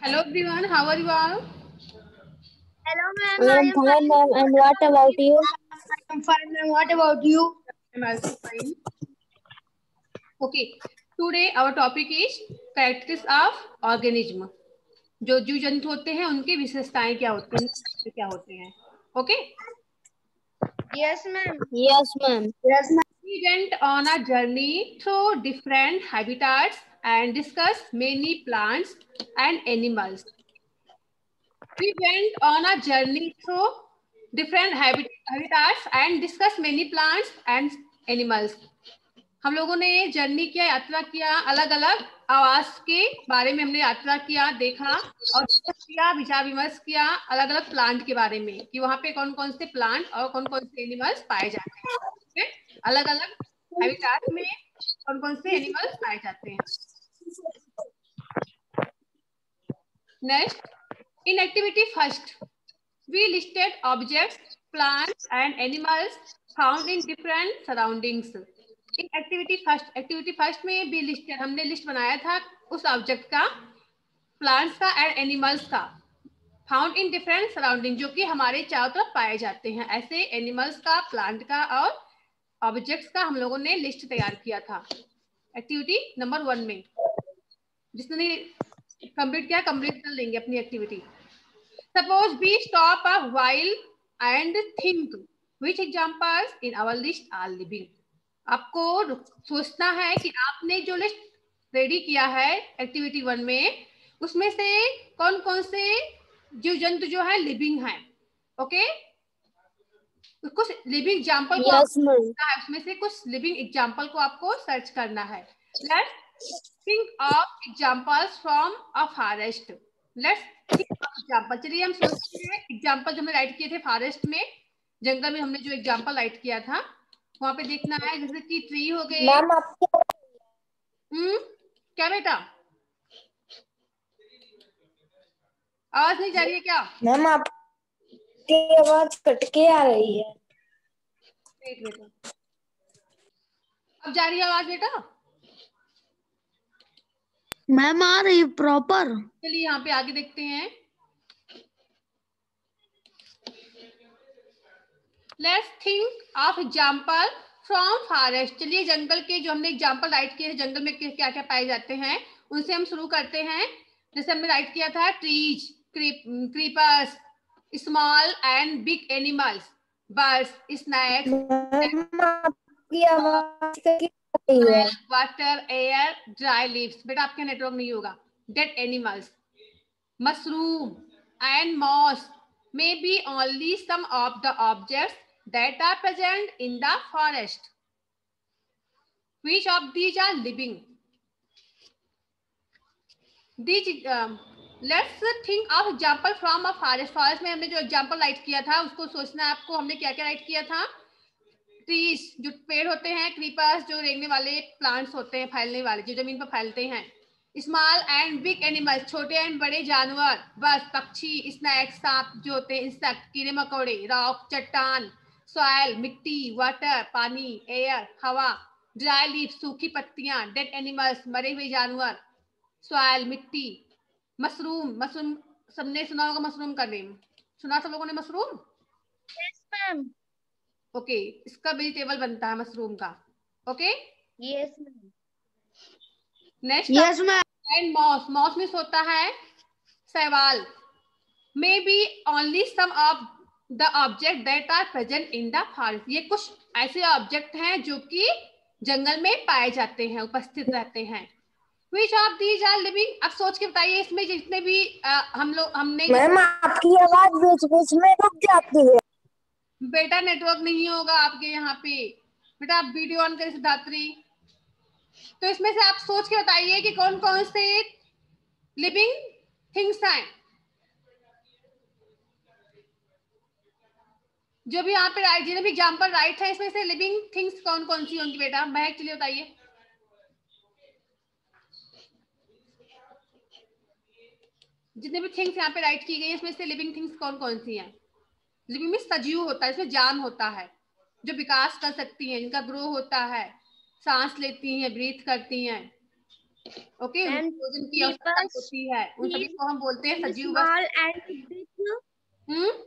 Hello everyone, how are you all? Hello, ma'am. I I am am fine, fine. ma'am. And what about you? I am fine, ma'am. What about you? I'm also fine. Okay, today our topic is characteristics of organism. जो जीव जंतु होते हैं उनकी विशेषताएं क्या होती हैं, क्या होते हैं. Okay. Yes, ma'am. Yes, ma'am. Yes, ma'am. We went on a journey through different habitats and discussed many plants and animals. We went on a journey through different habitats and discussed many plants and animals. हम लोगों ने journey किया, यात्रा किया, अलग अलग आवास के बारे में हमने यात्रा किया, देखा और किया, विचार विमर्श किया अलग अलग प्लांट के बारे में कि वहां पे कौन कौन से प्लांट और कौन कौन से एनिमल्स पाए जाते हैं. अलग अलग हैबिटाट में कौन कौन से एनिमल्स पाए जाते हैं. Next, in activity first we listed objects, plants and animals found in different surroundings. In activity first में भी लिस्ट, हमने लिस्ट बनाया था उस ऑब्जेक्ट का, प्लांट्स का एंड एनिमल्स का, फाउंड इन डिफरेंट सराउंडिंग, जो कि हमारे चारों तरफ पाए जाते हैं. ऐसे एनिमल्स का, प्लांट का और ऑब्जेक्ट्स का हम लोगों ने लिस्ट तैयार किया था एक्टिविटी नंबर 1 में. जिसने कंप्लीट किया कंप्लीट कर लेंगे अपनी activity. Suppose we stop a while and think which examples in our list are living. आपको सोचना है कि आपने जो लिस्ट रेडी किया है एक्टिविटी 1 में, उसमें से कौन कौन से जीव जंतु जो है लिविंग है. ओके, कुछ लिविंग एग्जाम्पल को Yes, ma'am. उसमें से कुछ लिविंग एग्जाम्पल को आपको सर्च करना है. Let's think of examples from a forest. Let's think of example. चलिए हम सोचते हैं एग्जाम्पल जो हमने राइट किए थे फॉरेस्ट में, जंगल में हमने जो एग्जाम्पल राइट किया था वहां पे देखना है. जैसे कि ट्री हो गए. मैम आपकी क्या बेटा, आवाज नहीं जा रही है क्या? मैम आपकी आवाज कटके आ रही है. एक बेटा, अब जा रही है आवाज बेटा? मैम आ रही प्रॉपर. चलिए यहाँ पे आगे देखते हैं. Let's think of example from forest. चलिए जंगल के जो हमने एग्जाम्पल राइट किए हैं, जंगल में क्या क्या पाए जाते हैं उनसे हम शुरू करते हैं. जैसे हमने राइट किया था trees, creepers, small and big animals, birds, snacks, ma'am आपकी आवाज कटके आ रही है. Water, air, dry leaves. बेटा आपके नेटवर्क नहीं होगा. Dead animals, mushroom and moss may be only some of the objects that are present in the forest. Which of these are living? Let's think of example from a forest. Forest में हमने जो example right किया था उसको सोचना है आपको. हमने क्या क्या राइट किया था? ट्रीज जो पेड़ होते हैं, क्रीपर्स जो रेंगने वाले प्लांट्स होते हैं, फैलने वाले जो जमीन पर फैलते हैं, स्मॉल एंड बिग एनिमल्स छोटे एंड बड़े जानवर, बस पक्षी, स्नैक्स सांप जो होते हैं, इंसेक्ट कीड़े मकोड़े, रॉक चट्टान, सॉइल मिट्टी, वाटर पानी, एयर हवा, ड्राई लीफ सूखी पत्तियां, डेड एनिमल्स मरे हुए जानवर, सॉइल मिट्टी, मशरूम. मशरूम सबने सुना होगा, मशरूम का नेम सुना सब लोगों ने? मशरूम. Yes, ma'am. ओके, इसका वेजिटेबल बनता है मशरूम का. Okay, Yes, ma'am. Next. Yes, ma'am. And moss. Moss में होता है शैवाल. May be only some of the object that are present in the forest. ये कुछ ऐसे ऑब्जेक्ट हैं जो कि जंगल में पाए जाते हैं, उपस्थित रहते हैं. Which of these are living? अब सोच के बताइए इसमें जितने भी हमने. मैम आपकी आवाज बीच बीच में रुक जाती है. बेटा नेटवर्क नहीं होगा आपके यहाँ पे. बेटा आप वीडियो ऑन करें सिद्धात्री. तो इसमें से आप सोच के बताइए कि कौन कौन से लिविंग थिंग्स हैं जो भी यहाँ पे राइट, जिन्हें भी एग्जाम्पल राइट है. इसमें से लिविंग थिंग्स कौन कौन सी होंगी बेटा? महक चलिए बताइए. जितने भी थिंग्स यहाँ पे राइट की गई है इसमें से लिविंग थिंग्स कौन कौन सी हैं? लिविंग में सजीव होता है, इसमें जान होता है, जो विकास कर सकती हैं, जिनका ग्रो होता है, सांस लेती हैं, ब्रीथ करती हैं. ओके, मैम, भोजन की आवश्यकता होती है, उन सभी को हम बोलते हैं सजीव वस्तु। Small and big,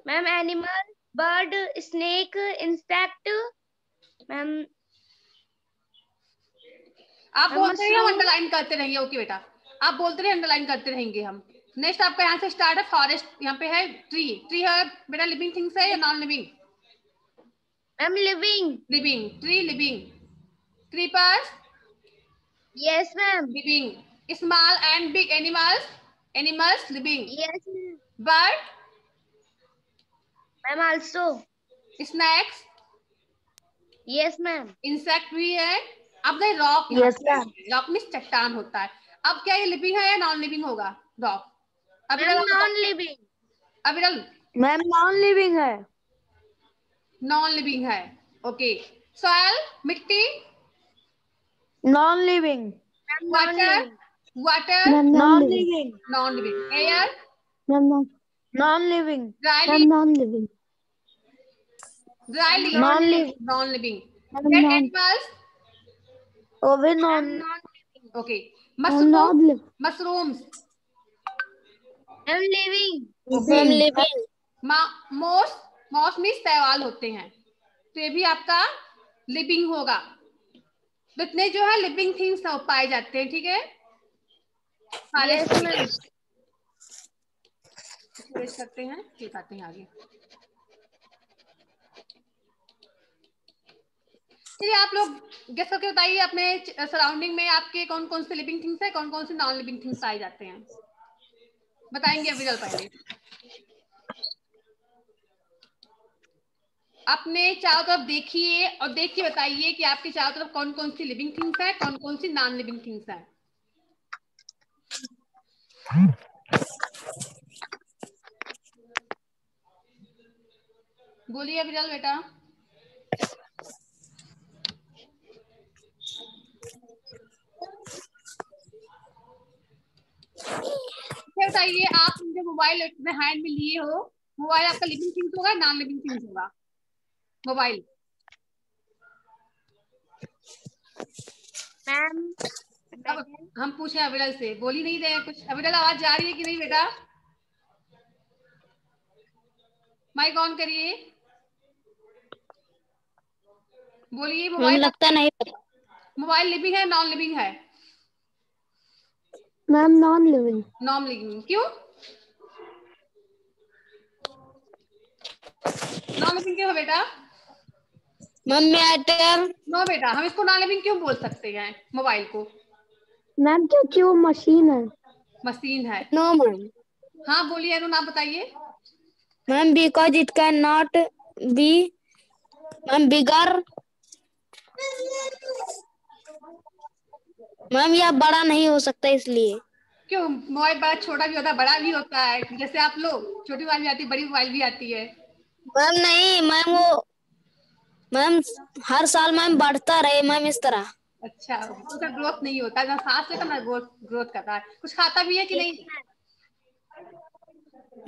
ma'am animal, bird, snake, insect, ma'am आप बोलते रहिए, हम मशरूम। अंडरलाइन करते रहेंगे। ओके बेटा, आप बोलते रहिए, अंडरलाइन करते रहेंगे हम। नेक्स्ट आपका यहाँ से स्टार्ट है फॉरेस्ट, यहाँ पे है ट्री। ट्री है बेटा लिविंग थिंग्स है या non living? Ma'am living. Living, tree living. Creepers yes ma'am. Living. Small and big animals, animals living. Yes ma'am. Bird, ma'am also. Snacks, yes ma'am. Insect भी है। अब गए रॉक, यहाँ पे रॉक में चट्टान होता है। अब क्या ये लिविंग है या नॉन लिविंग होगा rock? Ma'am non living. Aviral ma'am non living है। नॉन लिविंग है। ओके, सॉइल मिट्टी, non living. Water, water non living. Non living. Air, non living. Dry leaf, non living. Dry leaf non living. Non living. Dead animals, वो भी non. Okay. Mushroom, living. Mushrooms, ma'am living. Okay. Living. Moss, moss में शैवाल होते हैं, तो ये भी आपका लिविंग होगा। तो इतने जो है लिविंग थिंग्स पाए जाते हैं, ठीक है। Yes ma'am. करते हैं, ठीक आते हैं आगे। चलिए आप लोग गेस करके बताइए अपने सराउंडिंग में आपके कौन कौन से लिविंग थिंग्स है, कौन कौन से नॉन लिविंग थिंग्स पाए जाते हैं। बताएंगे अविरल पहले। अपने चारों तरफ देखिए और देख के बताइए कि आपके चारों तरफ कौन कौन सी लिविंग थिंग्स है, कौन कौन सी नॉन लिविंग थिंग्स है। बोलिए अविरल बेटा। बताइए, आप जो मोबाइल अपने हैंड में लिए हो, मोबाइल आपका लिविंग थिंग्स होगा, नॉन लिविंग थिंग्स होगा मोबाइल? मैम अब हम पूछे अविरल से, बोल ही नहीं रहे कुछ। अविरल आवाज जा रही है कि नहीं बेटा? माइक ऑन करिए, बोलिए। मोबाइल लगता नहीं पता। मोबाइल लिविंग है नॉन लिविंग है? Ma'am non living. Non living, क्यों नॉन लिविंग क्यों है बेटा? Ma'am matter. नो बेटा, हम इसको नॉन लिविंग क्यों बोल सकते हैं मोबाइल को? मैम क्योंकि वो मशीन है। मशीन है। No ma'am. हाँ बोलिए अरुण, आप बताइए। Ma'am because it can not be, ma'am bigger, ma'am यह बड़ा नहीं हो सकता इसलिए। क्यों, मोबाइल बड़ा छोटा भी होता है, बड़ा भी होता है। जैसे आप लोग, छोटी मोबाइल भी आती है, बड़ी मोबाइल भी आती है। मैम नहीं मैम, वो मैम हर साल मैम बढ़ता रहे मैम इस तरह। अच्छा, उसका ग्रोथ नहीं होता, ना सांस लेता ना ग्रोथ ग्रोथ करता है। कुछ खाता भी है कि नहीं?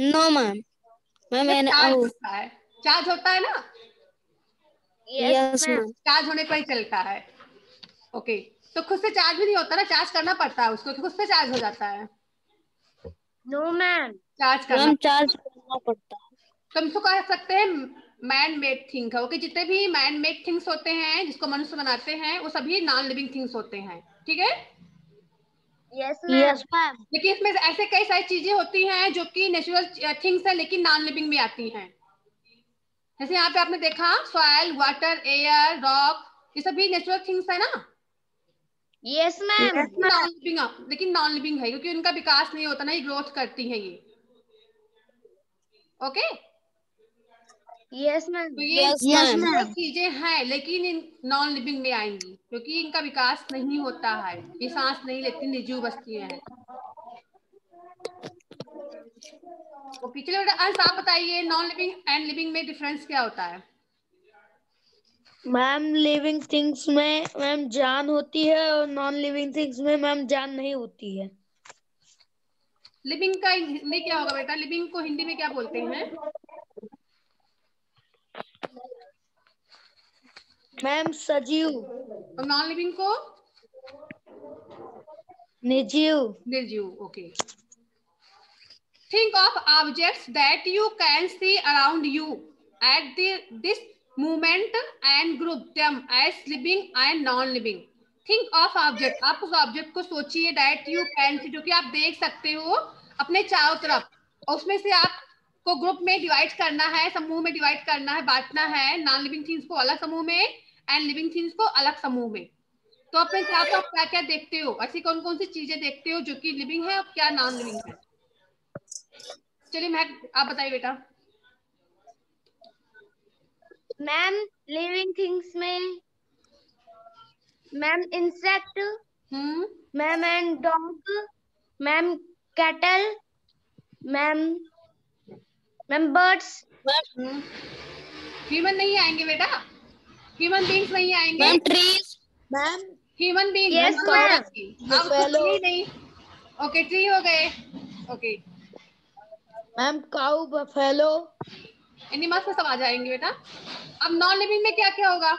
No ma'am. मैम बस चार्ज होता है, चार्ज होता है ना, यस मैम। चार्ज होने पर ही चलता है। ओके, तो खुद से चार्ज भी नहीं होता ना, चार्ज करना पड़ता है उसको, तो खुद से चार्ज हो जाता है। No ma'am. चार्ज करना, मैम चार्ज करना पड़ता है। तो हम इसको कह सकते हैं मैन मेड थिंग है। ओके, जितने भी मैन मेड थिंग्स होते हैं जिसको मनुष्य बनाते हैं, वो सभी नॉन लिविंग थिंग्स होते हैं, ठीक है। Yes ma'am. लेकिन इसमें ऐसे कई सारी चीजें होती हैं जो कि नेचुरल थिंग्स है लेकिन नॉन लिविंग में आती हैं। जैसे यहाँ पे आपने देखा सॉइल, वाटर, एयर, रॉक, ये सभी नेचुरल थिंग्स है ना। Yes ma'am. नॉन लिविंग, लेकिन नॉन लिविंग है क्योंकि उनका विकास नहीं होता ना, ये ग्रोथ करती है ये। Okay, yes ma'am. तो ये नेचुरल चीजें हैं लेकिन इन नॉन लिविंग में आएंगी क्योंकि इनका विकास नहीं होता है, ये सांस नहीं लेती, निर्जीव वस्तुएं हैं। ओके, चलो बेटा अंश आप बताइए, नॉन लिविंग एंड लिविंग में डिफरेंस क्या होता है? मैम लिविंग थिंग्स में मैम जान होती है और नॉन लिविंग थिंग्स में मैम जान नहीं होती है। लिविंग का हिंदी क्या होगा बेटा? लिविंग को हिंदी में क्या बोलते हैं? मैम सजीव। और नॉन लिविंग को? निर्जीव. Okay. Think of objects that you can see around you at this moment and group them as living and non-living. Think of object. आप उस ऑब्जेक्ट को सोचिए that you can see, जो कि आप देख सकते हो अपने चारों तरफ, और उसमें से आपको ग्रुप में डिवाइड करना है, समूह में डिवाइड करना है, बांटना है. नॉन लिविंग थिंग्स को अलग समूह में एंड लिविंग थिंग्स को अलग समूह में. तो अपने चारों तरफ क्या क्या देखते हो, ऐसी कौन कौन सी चीजें देखते हो जो कि लिविंग है और क्या नॉन लिविंग है. चलिए महक आप बताइए बेटा. मैम लिविंग थिंग्स में ma'am insect, ma'am and dog, ma'am cattle, ma'am birds. Human नहीं आएंगे बेटा, ह्यूमन बींग्स नहीं आएंगे. Ma'am trees. Ma'am human beings Yes, ma'am. नहीं. ओके ट्री हो गए. ओके मैम काऊ बफेलो. एनिमल्स में सब आ जाएंगे बेटा. अब नॉन लिविंग में क्या क्या होगा.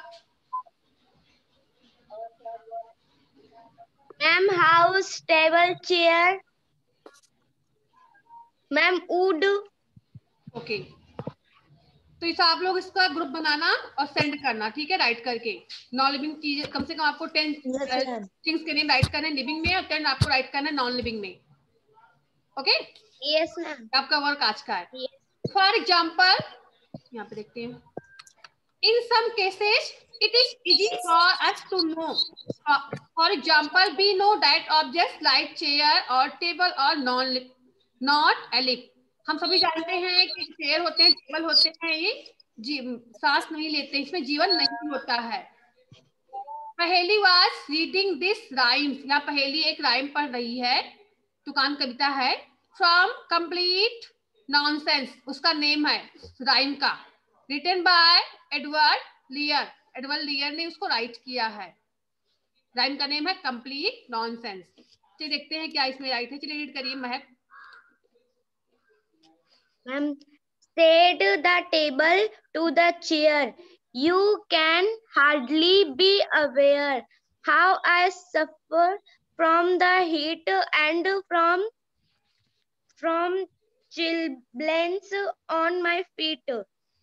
Ma'am house, table, chair, ma'am would. Okay तो इस आप लोग इसका ग्रुप बनाना और सेंड करना, ठीक है, राइट करके. नॉन लिविंग चीज कम से कम आपको 10 थिंग्स के नेम राइट करना है लिविंग में, और 10 आपको राइट करना है नॉन लिविंग में. Okay yes ma'am. आपका वर्क आज का है. फॉर एग्जाम्पल यहाँ पे देखते हैं. In some cases it is easy for us to know. For example, we know that objects like chair or table are not alive. हम सभी जानते हैं कि चेयर होते हैं, टेबल होते हैं, ये सांस नहीं लेते, इसमें जीवन नहीं होता है. पहेली was reading this rhymes. यहाँ पहेली एक राइम पढ़ रही है, दुकान कविता है. From complete nonsense, उसका नेम है राइम का. Written by Edward लियर. एडवर्ड लियर ने उसको राइट किया है. राइम का नेम है कंप्लीट नॉनसेंस. चलिए देखते हैं क्या इसमें राइट है. चलिए रीड करिए महक. Ma'am, said the table to the chair, you can hardly be aware how I suffer from the heat and from chilblains on my feet.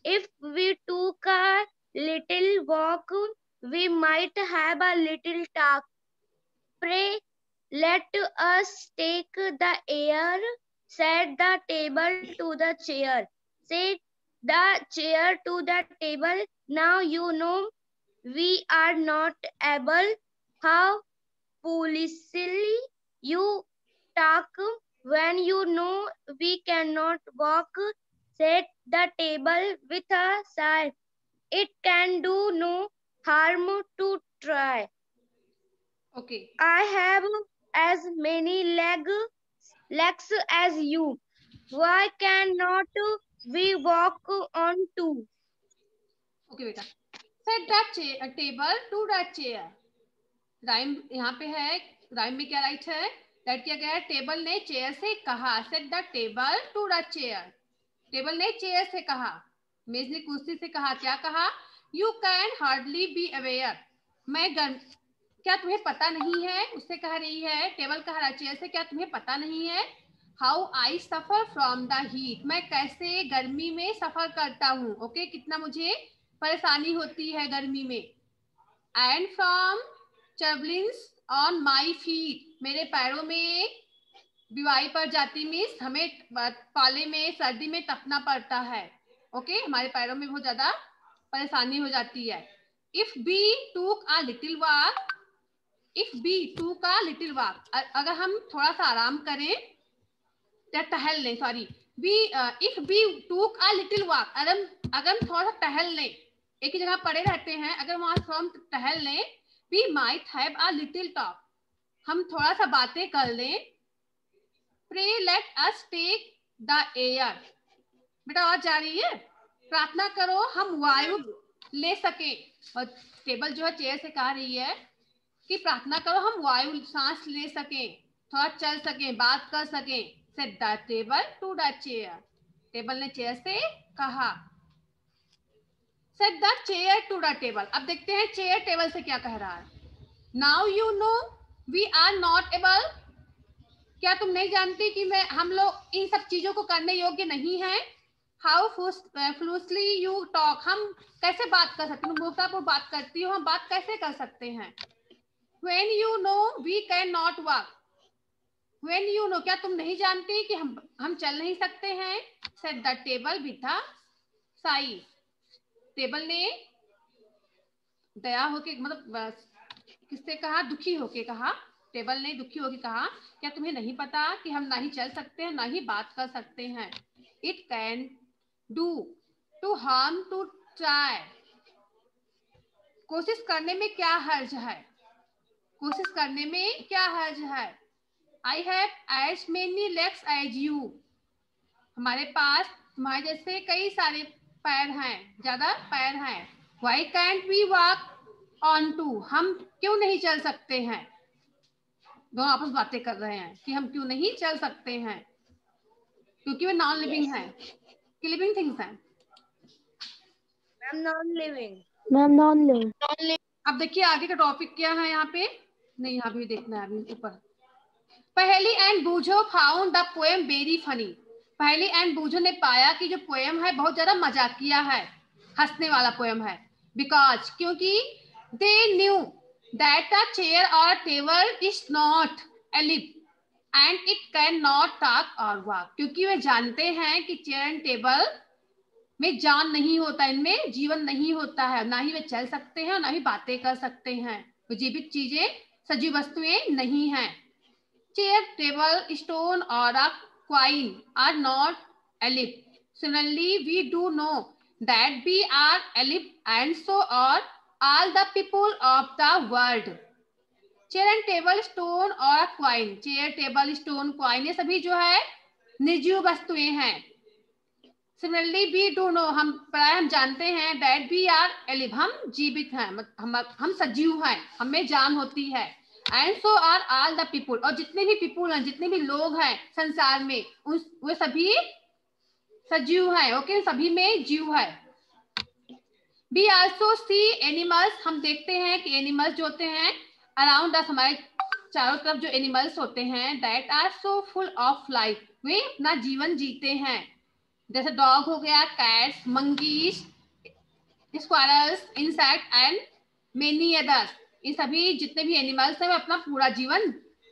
If we took a little walk, we might have a little talk. Pray, let us take the air, said the table to the chair. Said the chair to the table, now you know we are not able. How foolishly you talk when you know we cannot walk, said the table with a sigh. It can do no harm to try. Okay. I have as many legs as you. Why cannot we walk on two? Okay बेटा. Set the table to the chair. Rhyme यहाँ पे है. Rhyme में क्या right है, right किया गया है. टेबल ने चेयर से कहा. Set the table to the chair. Table ने चेयर से कहा, मेज ने कुर्सी से कहा. क्या कहा? You can hardly be aware. क्या तुम्हें पता नहीं है, उससे कह रही है. टेबल कह रहा है चेयर से, क्या तुम्हें पता नहीं है. How I suffer from the heat. मैं कैसे गर्मी में सफर करता हूँ. ओके कितना मुझे परेशानी होती है गर्मी में. And from chilblains on my feet. मेरे पैरों में बीमारी पड़ जाती, मीन्स हमें पाले में सर्दी में तपना पड़ता है. ओके हमारे पैरों में बहुत ज्यादा परेशानी हो जाती है. If we took a little walk. If we took a little walk, अगर हम थोड़ा सा आराम करें या टहल लें. Sorry B if we took a little walk, अगर हम थोड़ा सा टहल लें, एक ही जगह पड़े रहते हैं, अगर वहां थोड़ा हम टहल लें. We might have a little talk, हम थोड़ा सा बातें कर लें. Pray let us take the air. बेटा और जा रही है. प्रार्थना करो हम वायु ले सके. और टेबल जो है चेयर से कह रही है कि प्रार्थना करो हम वायु सांस ले सके, थोड़ा चल सके, बात कर सके. Set the table to the chair. Table ने चेयर से कहा. Set the chair to the table. अब देखते हैं चेयर टेबल से क्या कह रहा है. Now you know we are not able क्या तुम नहीं जानती कि हम लोग इन सब चीजों को करने योग्य नहीं है? हाउ फ्लूसली यू टॉक, हम कैसे बात कर सकते हैं? मूर्खतापूर्ण बात करती हो, हम बात कैसे कर सकते हैं? When you know we cannot walk, when you know, क्या तुम नहीं जानती कि हम चल नहीं सकते हैं? said the table with a sigh, table ने दया होके, मतलब किससे कहा? दुखी होके कहा। टेबल ने दुखी होके कहा, क्या तुम्हें नहीं पता कि हम ना ही चल सकते हैं ना ही बात कर सकते हैं? It can do to harm to try, कोशिश करने में क्या हर्ज है? कोशिश करने में क्या हर्ज है? I have as many legs as you, हमारे पास तुम्हारे जैसे कई सारे पैर हैं, ज्यादा पैर हैं। Why can't we walk on two, हम क्यों नहीं चल सकते हैं? दोनों आपस में बातें कर रहे हैं कि हम क्यों नहीं चल सकते हैं, क्योंकि वे नॉन लिविंग हैं कि लिविंग थिंग्स हैं? Non living. Ma'am non living. अब देखिए आगे का टॉपिक क्या है यहाँ पे, नहीं यहाँ भी देखना है अभी ऊपर। Paheli and Boojho found the poem very funny, Paheli and Boojho ने पाया कि जो पोएम है बहुत ज्यादा मजाकिया है, हंसने वाला पोएम है। बिकॉज, क्योंकि they knew that a chair और table is not alive and it can not talk और वॉक, क्योंकि वे जानते हैं कि चेयर एंड टेबल में जान नहीं होता, इनमें जीवन नहीं होता है, ना ही वे चल सकते हैं और ना ही बातें कर सकते हैं, वो जीवित चीजें, सजीव वस्तुएं नहीं हैं। Chair, table, stone or a coin are not ellipse. Similarly, we do know that we are ellipse and so are all the people of the world. Chair and table, stone or a coin. Chair, table, stone, coin ये सभी जो है निर्जीव वस्तुएं हैं। Similarly, we do know, हम जानते हैं that we are ellipse, हम जीवित हैं, हम सजीव हैं, हमें जान होती है। And so are all the people, और जितने भी पीपुल हैं, जितने भी लोग हैं संसार में, वे सभी सजीव हैं। ओके, सभी में जीव है। वी आल्सो सी एनिमल्स, हम देखते हैं कि एनिमल्स जो होते हैं अराउंड अस, हमारे चारों तरफ जो एनिमल्स होते हैं, that are so full of life, वे अपना जीवन जीते हैं। जैसे डॉग हो गया, cats, monkeys, squirrels, insect and many others, ये सभी जितने भी एनिमल्स हैं वे अपना पूरा जीवन,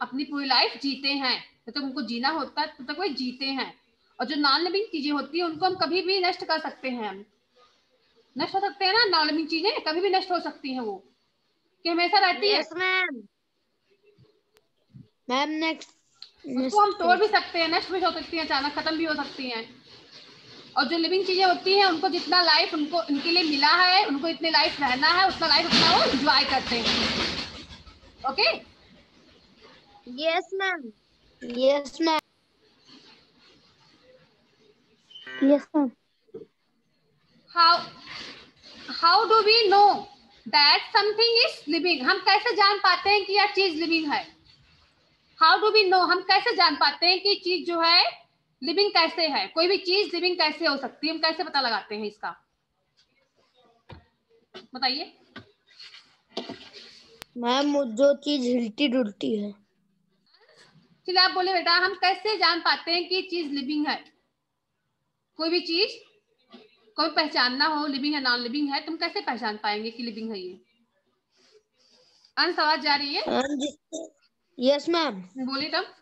अपनी पूरी लाइफ जीते हैं। तो उनको जीना होता है तब तक वे जीते हैं। और जो नॉन लिविंग चीजें होती है उनको हम कभी भी नष्ट कर सकते हैं, हम नष्ट हो सकते हैं ना, नॉन लिविंग चीजें कभी भी नष्ट हो सकती हैं, वो कि हमेशा रहती है। Yes ma'am. मैम नेक्स्ट, उसको हम तोड़ भी सकते हैं, नष्ट भी हो सकती है, अचानक खत्म भी हो सकती हैं। और जो लिविंग चीजें होती हैं उनको जितना लाइफ उनको उनके लिए मिला है, उनको इतने लाइफ रहना है, उतना लाइफ अपना वो एंजॉय करते हैं। Okay, yes ma'am. Yes ma'am, yes ma'am. How do we know that something is living, हम कैसे जान पाते हैं कि यह चीज लिविंग है? हाउ डू वी नो, हम कैसे जान पाते हैं कि चीज जो है लिविंग कैसे है? कोई भी चीज लिविंग कैसे हो सकती है, हम कैसे पता लगाते हैं इसका? बताइए। मैम जो चीज हिलती डुलती है। चलिए आप बोले बेटा, हम कैसे जान पाते हैं कि चीज लिविंग है? कोई भी चीज कोई पहचानना हो, लिविंग है नॉन लिविंग है, तुम कैसे पहचान पाएंगे कि लिविंग है ये? आवाज जा रही है? Yes ma'am. बोलिए तब।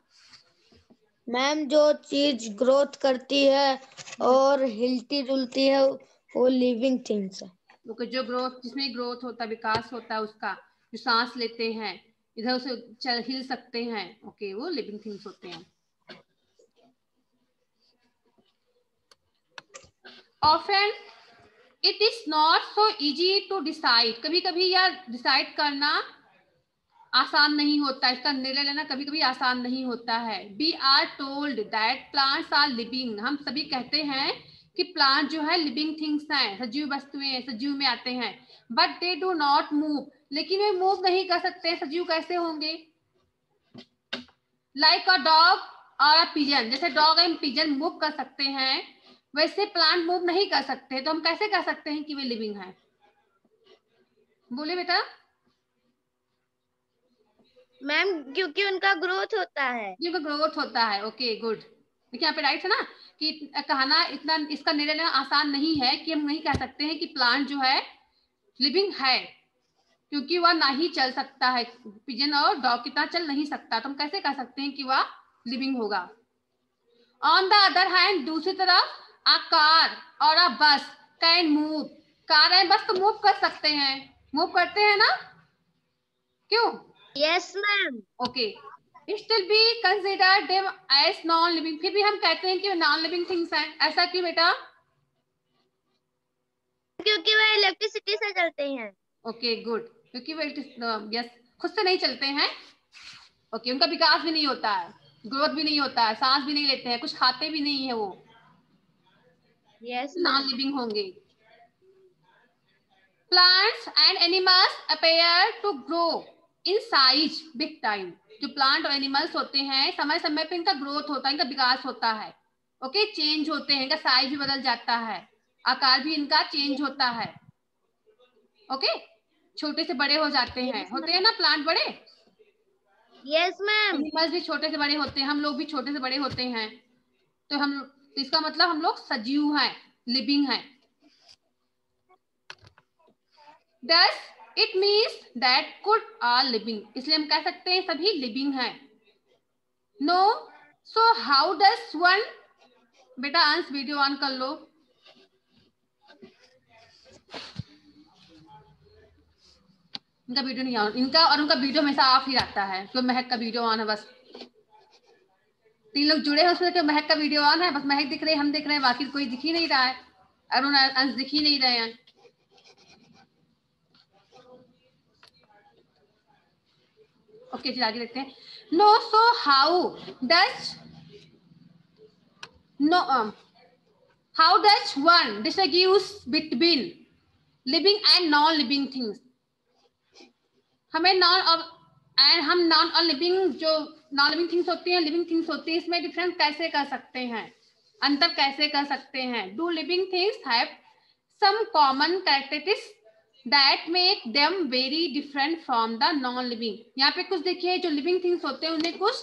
मैम जो चीज ग्रोथ करती है और हिलती डुलती है वो लिविंग थिंग्स है। जो ग्रोथ, जिसमें ग्रोथ होता है, विकास होता है उसका, जो सांस लेते हैं, इधर उसे हिल सकते हैं, ओके, वो लिविंग थिंग्स होते हैं। Often it is not so easy to decide, कभी कभी यह डिसाइड करना आसान नहीं होता, इसका निर्णय लेना कभी कभी आसान नहीं होता है। We are told that plants are living, हम सभी कहते हैं कि प्लांट जो है लिविंग थिंग्स हैं, सजीव वस्तुएं, सजीव में आते हैं। But they do not move, लेकिन वे मूव नहीं कर सकते, सजीव कैसे होंगे? लाइक अ डॉग और अ पिजन, जैसे डॉग एंड पिजन मूव कर सकते हैं, वैसे प्लांट मूव नहीं कर सकते। तो हम कैसे कह सकते हैं कि वे लिविंग है? बोले बेटा। मैम क्योंकि उनका ग्रोथ होता है। क्योंकि ग्रोथ होता है। Okay good. देखिए यहाँ पे राइट है ना कि कहना इतना, इसका निर्णय लेना आसान नहीं है कि हम नहीं कह सकते हैं कि प्लांट जो है लिविंग है, क्योंकि वह ना ही चल सकता है, पिजन और डॉग की तरह चल नहीं सकता, तो हम कैसे कह सकते हैं कि वह लिविंग होगा। ऑन द अदर हैंड, दूसरी तरफ अ कार और अ बस कैन मूव, कार है बस तो मूव कर सकते हैं, मूव करते हैं ना, क्यों? Yes ma'am. Okay, still we consider them as non living, फिर भी हम कहते हैं कि नॉन लिविंग थिंग्स हैं, ऐसा क्यों बेटा? क्योंकि वह इलेक्ट्रिसिटी से चलते हैं। ओके गुड, क्योंकि वो यस खुद से नहीं चलते हैं। ओके, उनका विकास भी नहीं होता है, ग्रोथ भी नहीं होता है, सांस भी नहीं लेते हैं, कुछ खाते भी नहीं है, वो यस नॉन मैम। लिविंग होंगे। Plants and animals appear to grow in size big time, जो प्लांट और एनिमल्स होते हैं समय समय पे इनका ग्रोथ होता है, इनका विकास होता है। ओके, चेंज होते हैं, इनका साइज भी बदल जाता है, आकार भी इनका चेंज होता है। ओके, छोटे से बड़े हो जाते हैं, होते हैं ना प्लांट बड़े, यस मैम। एनिमल्स भी छोटे से बड़े होते हैं, हम लोग भी छोटे से बड़े होते हैं, तो इसका मतलब हम लोग सजीव हैं, लिविंग हैं। Thus it means that could are living, इसलिए हम कह सकते हैं सभी लिविंग हैं। No, so how does one, बेटा अंश वीडियो ऑन कर लो। इनका वीडियो नहीं ऑन, इनका और उनका वीडियो हमेशा ऑफ ही रहता है, तो महक का वीडियो ऑन है बस। 3 लोग जुड़े हैं उसमें, महक का वीडियो ऑन है, बस महक दिख रही है, हम दिख रहे हैं, बाकी कोई दिख ही नहीं रहा है, अरुण अंश दिख ही नहीं रहे हैं। ओके चलिए आगे देखते हैं। No, so how does no how does one distinguish between living and non living things? हमें नॉन और हम नॉन और लिविंग, जो नॉन लिविंग थिंग्स होती हैं, लिविंग थिंग्स होती है, इसमें डिफरेंस कैसे कर सकते हैं, अंतर कैसे कर सकते हैं? Do living things have some common characteristics that make them very different from the non living. यहाँ पे कुछ देखिए, जो लिविंग थिंग्स होते हैं उनमें कुछ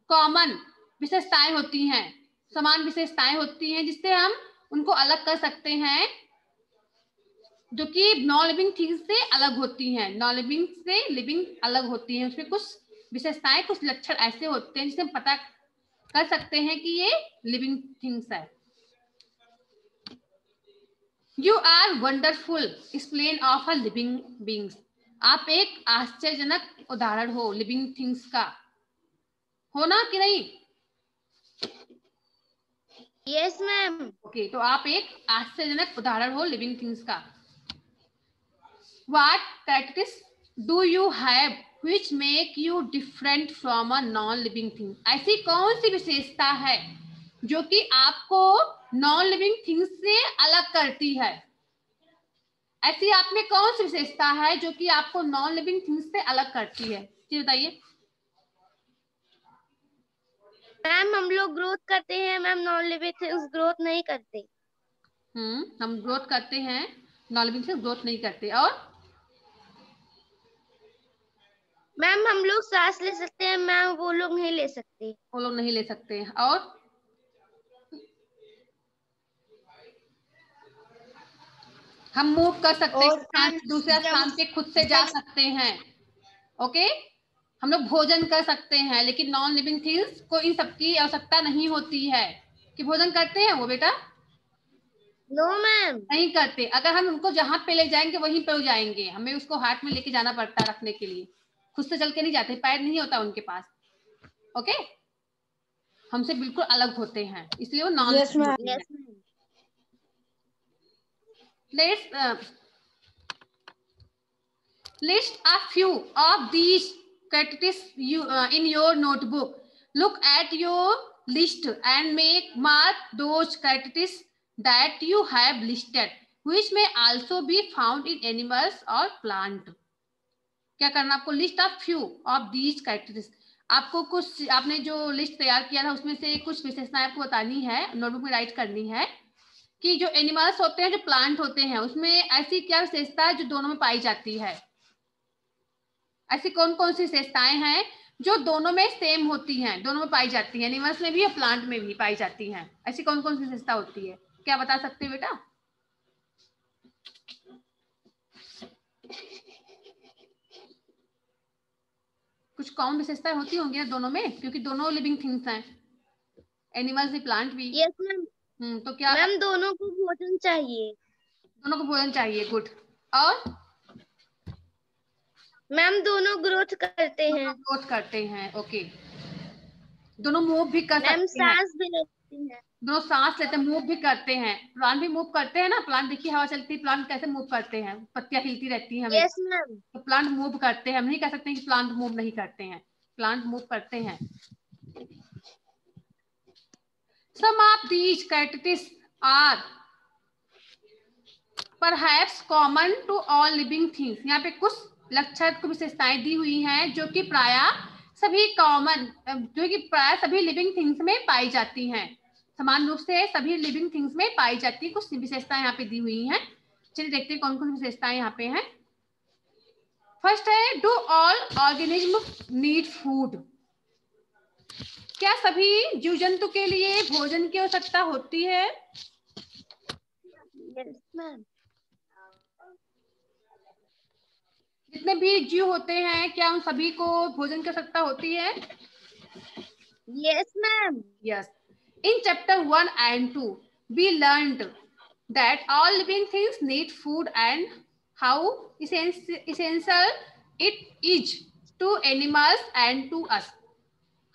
कॉमन विशेषताएं होती हैं, समान विशेषताएं होती हैं, जिससे हम उनको अलग कर सकते हैं, जो कि नॉन लिविंग थिंग्स से अलग होती हैं, नॉन लिविंग से लिविंग अलग होती हैं। उसमें कुछ विशेषताएं, कुछ लक्षण ऐसे होते हैं जिससे हम पता कर सकते हैं कि ये लिविंग थिंग्स है। You are wonderful explain of a living beings, आप एक आश्चर्यजनक उदाहरण हो लिविंग थिंग्स का, हो ना कि नहीं? Yes ma'am. ओके, तो आप एक आश्चर्यजनक उदाहरण हो लिविंग थिंग्स का। What characteristics do you have which make you different from a non-living thing? ऐसी कौन सी विशेषता है जो कि आपको नॉन लिविंग थिंग्स से अलग करती है? ऐसी आप में कौन सी विशेषता है जो कि आपको नॉन लिविंग थिंग्स से अलग करती है, जी बताइए। मैम हम लोग ग्रोथ करते हैं ma'am, non living things growth नहीं करते। हम ग्रोथ करते हैं, नॉन लिविंग थिंग्स ग्रोथ नहीं करते। और मैम हम लोग सांस ले सकते हैं मैम, वो लोग नहीं ले सकते। वो लोग नहीं ले सकते हैं। और हम मूव कर सकते हैं, स्थान से दूसरे स्थान पे खुद से जा सकते हैं। ओके, हम लोग भोजन कर सकते हैं, लेकिन नॉन लिविंग थिंग्स को इन सबकी आवश्यकता नहीं होती है। कि भोजन करते हैं वो बेटा? No ma'am. नहीं करते। अगर हम उनको जहां पे ले जाएंगे वहीं पे जाएंगे, हमें उसको हाथ में लेके जाना पड़ता है रखने के लिए, खुद से चल के नहीं जाते, पैर नहीं होता उनके पास। ओके, हमसे बिल्कुल अलग होते हैं, इसलिए वो non Yes, ma'am. Yes ma'am. Let's list a few of these characteristics in your notebook. Look at your list and mark those characteristics that you have listed, which may also be found in animals or plant. क्या करना आपको? List of few of these characteristics, आपको कुछ, आपने जो list तैयार किया था उसमें से कुछ विशेषताएं आपको बतानी है, नोटबुक में राइट करनी है कि जो एनिमल्स होते हैं, जो प्लांट होते हैं, उसमें ऐसी क्या विशेषता है जो दोनों में पाई जाती है। ऐसी कौन कौन सी विशेषताएं हैं जो दोनों में सेम होती हैं, दोनों में पाई जाती हैं, एनिमल्स में भी और प्लांट में भी पाई जाती हैं? ऐसी कौन कौन सी विशेषता होती है, क्या बता सकते हो बेटा? कुछ कॉमन विशेषताएं होती होंगी ना दोनों में, क्योंकि दोनों लिविंग थिंग्स हैं, एनिमल्स भी प्लांट भी। Yes ma'am. तो क्या मैम दोनों को भोजन चाहिए। दोनों को भोजन चाहिए, गुड। और मैम दोनों ग्रोथ करते हैं। ग्रोथ करते हैं, ओके। दोनों मूव भी कर मैम सकते हैं, सांस भी लेती हैं। दोनों सांस लेते हैं, मूव भी करते हैं। प्लांट भी मूव करते हैं ना, प्लांट देखिए हवा चलती है, प्लांट कैसे मूव करते हैं, पत्तियां हिलती रहती हैं हमें, यस मैम। तो प्लांट मूव करते हैं। हम नहीं कह सकते कि प्लांट मूव नहीं करते हैं, प्लांट मूव करते हैं। Some of these characteristics are perhaps common to all living things. यहाँ पे कुछ लक्षण को विशेषताएं दी हुई हैं जो कि प्रायः सभी कॉमन, जो कि प्रायः सभी लिविंग थिंग्स में पाई जाती हैं, समान रूप से सभी लिविंग थिंग्स में पाई जाती है। कुछ विशेषताएं यहाँ पे दी हुई हैं, चलिए देखते हैं कौन कौन सी विशेषताएं यहाँ पे हैं। फर्स्ट है, do all organism need food. क्या सभी जीव जंतु के लिए भोजन की आवश्यकता होती है? Yes ma'am. जितने भी जीव होते हैं क्या उन सभी को भोजन की आवश्यकता होती है? Yes ma'am. Yes. In chapter 1 and 2, we learned that all living things need food and how essential it is to animals and to us.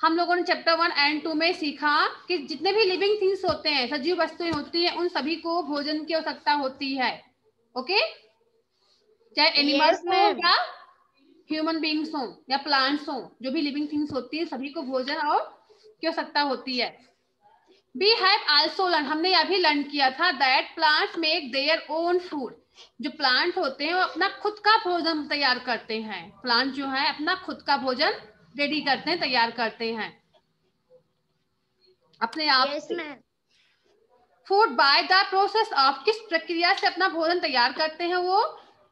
हम लोगों ने चैप्टर 1 एंड 2 में सीखा कि जितने भी लिविंग थिंग्स होते हैं, सजीव वस्तुएं होती हैं, उन सभी को भोजन की आवश्यकता होती है। ओके, चाहे एनिमल्स Yes, हो ma'am. या ह्यूमन बींग्स हो या प्लांट्स हो, जो भी लिविंग थिंग्स होती है सभी को भोजन और की आवश्यकता होती है। We have also learned, हमने यह भी लर्न किया था that plants make their own food. जो प्लांट होते हैं वो अपना खुद का भोजन तैयार करते हैं। प्लांट जो है अपना खुद का भोजन रेडी करते हैं, तैयार करते हैं अपने आप Yes, से। ma'am. Food by the process of, किस प्रक्रिया से अपना भोजन तैयार करते हैं वो?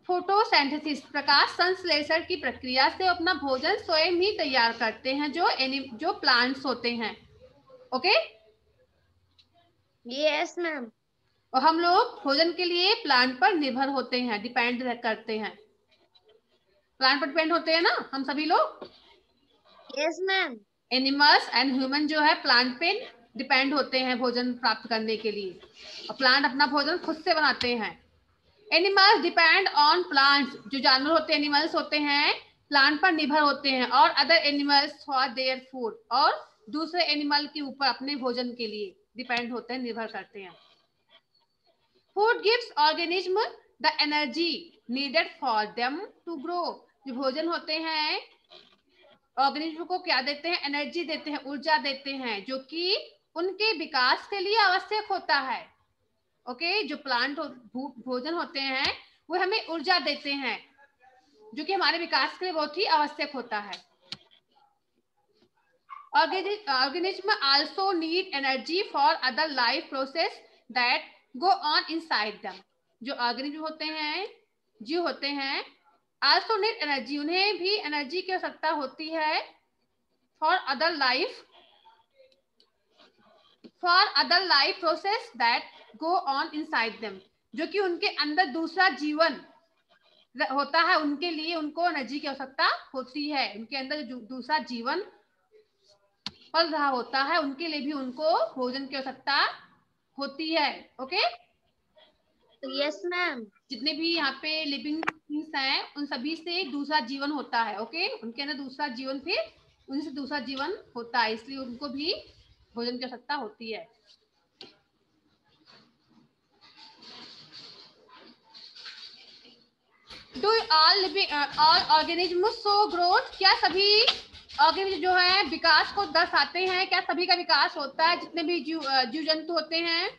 फोटोसिंथेसिस, प्रकाश संश्लेषण की प्रक्रिया से अपना भोजन स्वयं ही तैयार करते हैं जो प्लांट्स होते हैं। Okay, Yes, ma'am. और हम लोग भोजन के लिए प्लांट पर निर्भर होते हैं, डिपेंड करते हैं, प्लांट पर डिपेंड होते हैं ना हम सभी लोग। Yes, ma'am. Animals and human जो है प्लांट पे डिपेंड होते हैं भोजन प्राप्त करने के लिए, और प्लांट अपना भोजन खुद से बनाते हैं। एनिमल्स डिपेंड ऑन प्लांट्स, जो जानवर होते हैं, एनिमल्स होते हैं, प्लांट पर निर्भर होते हैं, और other animals for their food, और दूसरे एनिमल के ऊपर अपने भोजन के लिए डिपेंड होते हैं, निर्भर करते हैं। Food gives organism the energy needed for them to grow. जो भोजन होते हैं ऑर्गेनिज्म को क्या देते हैं? एनर्जी देते हैं, ऊर्जा देते हैं, जो कि उनके विकास के लिए आवश्यक होता है। ओके, जो प्लांट भोजन होते हैं वो हमें ऊर्जा देते हैं, जो कि हमारे विकास के लिए बहुत ही आवश्यक होता है। Organism also need energy for other life process that go on inside them. जो ऑर्गेनिज्म होते हैं, जीव होते हैं, also need energy, उन्हें भी एनर्जी की आवश्यकता होती है for other life process that go on inside them, जो कि उनके अंदर दूसरा जीवन होता है, उनके लिए उनको एनर्जी की आवश्यकता होती है। उनके अंदर जो दूसरा जीवन पल रहा होता है, उनके लिए भी उनको भोजन की आवश्यकता होती है। Okay, Yes, ma'am. जितने भी यहाँ पे लिविंग थिंग्स हैं उन सभी से दूसरा जीवन होता है। ओके, उनके अंदर दूसरा जीवन, फिर उनसे दूसरा जीवन होता है, इसलिए उनको भी भोजन की आवश्यकता होती है। Do all organism show growth, क्या सभी ऑर्गेनिज्म जो है विकास को दर्शाते हैं? क्या सभी का विकास होता है, जितने भी जीव जंतु होते हैं?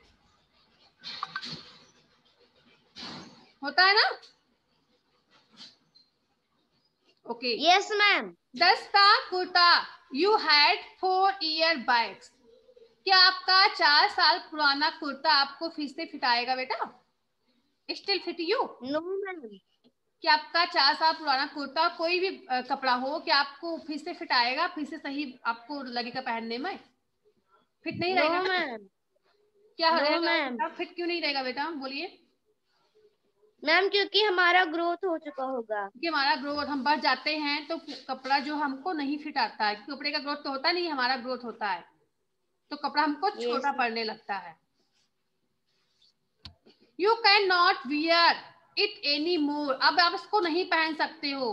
होता है ना? ओके। Yes, ma'am. दस्ता kurta you had 4 year back, क्या आपका 4 साल पुराना कुर्ता आपको फिर से फिट आएगा बेटा? Still fit you? No, ma'am. कि आपका 4 साल पुराना कुर्ता कोई भी कपड़ा हो, कि आपको फिर से फिट आएगा, फिर से सही आपको लगेगा पहनने में? फिट नहीं रहेगा नो ना? मैम, क्या नो रहेगा मैम। बेटा? फिट क्यों नहीं रहेगा बेटा, बोलिए? मैम क्योंकि हमारा ग्रोथ हो चुका होगा। कि हमारा ग्रोथ, हम बढ़ जाते हैं तो कपड़ा जो हमको नहीं फिट आता है, कपड़े का ग्रोथ तो होता नहीं, हमारा ग्रोथ होता है, तो कपड़ा हमको छोटा यस। पड़ने लगता है। You can not wear it any more, अब आप इसको नहीं पहन सकते हो।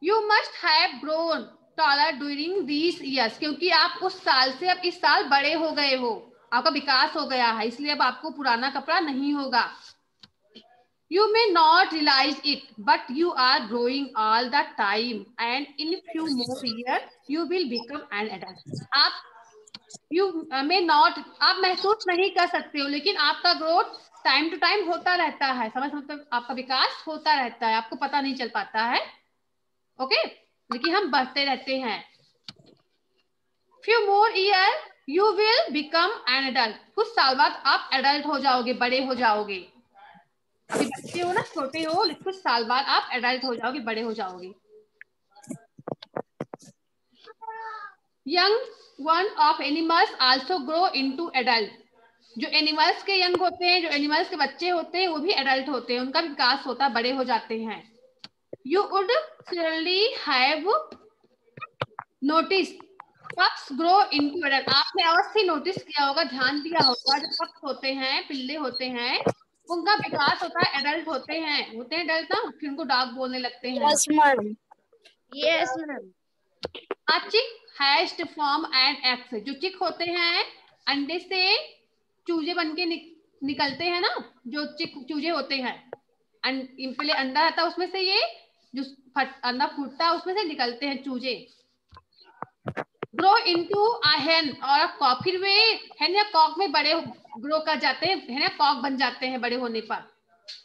You must have grown taller during these years, क्योंकि आप उस साल से अब इस साल बड़े हो गए हो, आपका विकास हो गया है, इसलिए अब आपको पुराना कपड़ा नहीं होगा। You may not realize it, but you are growing all the time, and in few more years you will become an adult. आप you may not, आप महसूस नहीं कर सकते हो, लेकिन आपका ग्रोथ टाइम टू टाइम होता रहता है, समझ मतलब आपका विकास होता रहता है, आपको पता नहीं चल पाता है, ओके? लेकिन हम बढ़ते रहते हैं। Few more years you will become an adult, कुछ साल बाद आप एडल्ट हो जाओगे, बड़े हो जाओगे। अभी बच्चे हो ना, छोटे हो, कुछ साल बाद आप एडल्ट हो जाओगे, बड़े हो जाओगे। Young one of animals also grow into adult, जो एनिमल्स के यंग होते हैं, जो एनिमल्स के बच्चे होते हैं, वो भी एडल्ट होते हैं, उनका विकास होता है, बड़े हो जाते हैं। You would clearly have notice pups grow into adult, आपने अवश्य नोटिस किया होगा, ध्यान दिया होगा, जो पक्स होते हैं, पिल्ले होते हैं, उनका विकास होता है, एडल्ट होते हैं एडल्ट ना, फिर उनको डॉग बोलने लगते हैं। Yes ma'am. Yes ma'am. Chick has to form an eggs, जो चिक होते हैं अंडे से चूजे बन के निकलते हैं ना, जो चिक चूजे होते हैं, पहले अंडा रहता है, उसमें से ये जो अंडा फूटता है उसमें से निकलते हैं चूजे। ग्रो इनटू अ हेन और कॉक, फिर वे हेन या कॉक में बड़े ग्रो कर जाते हैं, हेन या कॉक बन जाते हैं बड़े होने पर।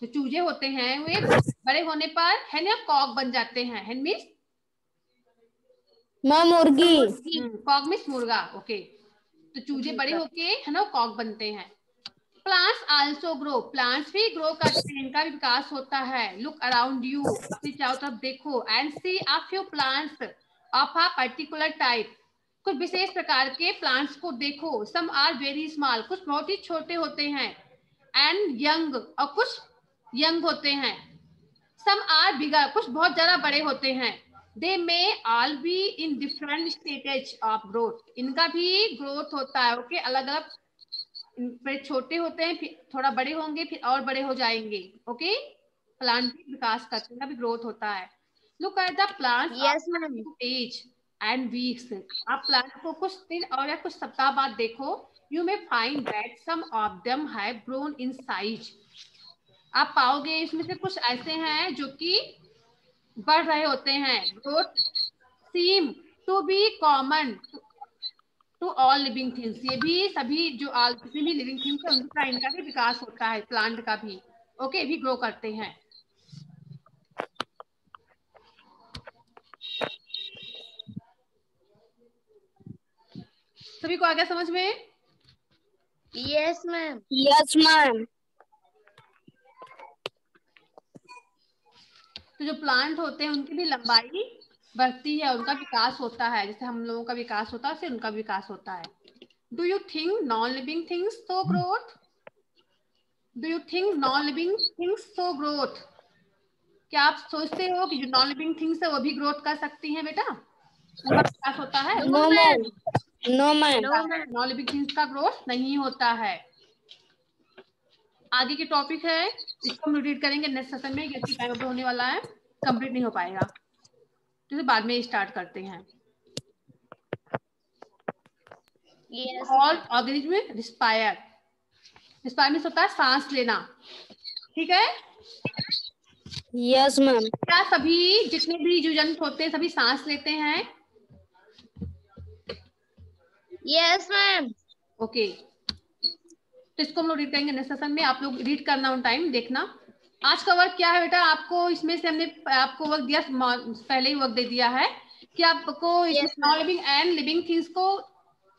जो चूजे होते हैं वे बड़े होने पर हेन या कॉक बन जाते हैं। हेन मीन्स मैम मुर्गी। कॉक मीन्स मुर्गा, ओके। तो चूजे बड़े होके है ना कॉक बनते हैं। प्लांट्स आल्सो ग्रो, प्लांट्स भी ग्रो करते हैं, इनका भी विकास होता है। लुक अराउंड यू, अपने चारों तरफ देखो, and see a few plants of a particular type, कुछ विशेष प्रकार के प्लांट्स को देखो। सम आर वेरी स्मॉल, कुछ बहुत ही छोटे होते हैं, एंड यंग, और कुछ यंग होते हैं। सम आर बिगर, कुछ बहुत ज्यादा बड़े होते हैं। They may all be in different stages of growth, इनका भी ग्रोथ होता है, ओके, अलग अलग, फिर छोटे होते हैं, फिर थोड़ा बड़े होंगे, फिर और बड़े हो जाएंगे, ओके। प्लांट भी विकास करते हैं, भी ग्रोथ होता है। Look at the plants yes ma'am. As and weeks, आप प्लांट को कुछ दिन और या कुछ सप्ताह बाद देखो। You may find that some of them have grown in size, आप पाओगे इसमें से कुछ ऐसे हैं जो कि बढ़ रहे होते हैं। Growth seem to be common to all living things, ये भी सभी जो जितनी भी लिविंग थिंग्स है उनका, इनका भी विकास होता है, प्लांट का भी, ओके, भी ग्रो करते हैं। सभी को आ गया समझ में? Yes ma'am. Yes ma'am. तो जो प्लांट होते हैं उनकी भी लंबाई बढ़ती है, उनका विकास होता है, जैसे हम लोगों का विकास होता है, उनका विकास होता है। Do you think non living things so growth? Do you think non living things so growth? क्या आप सोचते हो कि जो नॉन लिविंग थिंग्स है वो भी ग्रोथ कर सकती हैं बेटा? उनका विकास होता है? No ma'am. No ma'am. Non living things का ग्रोथ नहीं होता है। आगे के टॉपिक है, इसको हम रीड करेंगे नेक्स्ट सेशन में, क्योंकि टाइम अप होने वाला है, कंप्लीट नहीं हो पाएगा, तो बाद में स्टार्ट करते हैं। All organism respire, respire means होता है सांस लेना, ठीक है? Yes ma'am. क्या सभी जितने भी जीव जंतु होते हैं सभी सांस लेते हैं? Yes ma'am. ओके, तो इसको हम लोग रीड करेंगे नेक्स्ट सेशन में, आप लोग रीड करना ऑन टाइम, देखना। आज का वर्क क्या है बेटा, आपको इसमें से हमने आपको वर्क दिया, पहले ही वर्क दे दिया है कि आपको इसमें non living and living things को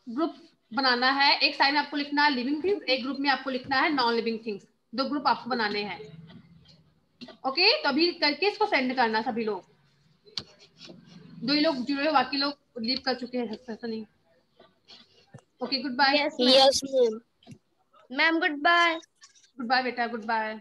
ग्रुप बनाना है। एक साइड में आपको लिखना है लिविंग थिंग्स, एक ग्रुप में आपको लिखना है नॉन लिविंग थिंग्स, दो ग्रुप आपको बनाने हैं। ओके, तो अभी करके इसको सेंड करना सभी लोग। 2 ही लोग जुड़े हो, बाकी लोग लीव कर चुके हैं, ऐसा नहीं। Okay, good bye. Yes, yes ma'am. ma'am, goodbye. Good bye बेटा, गुड बाय।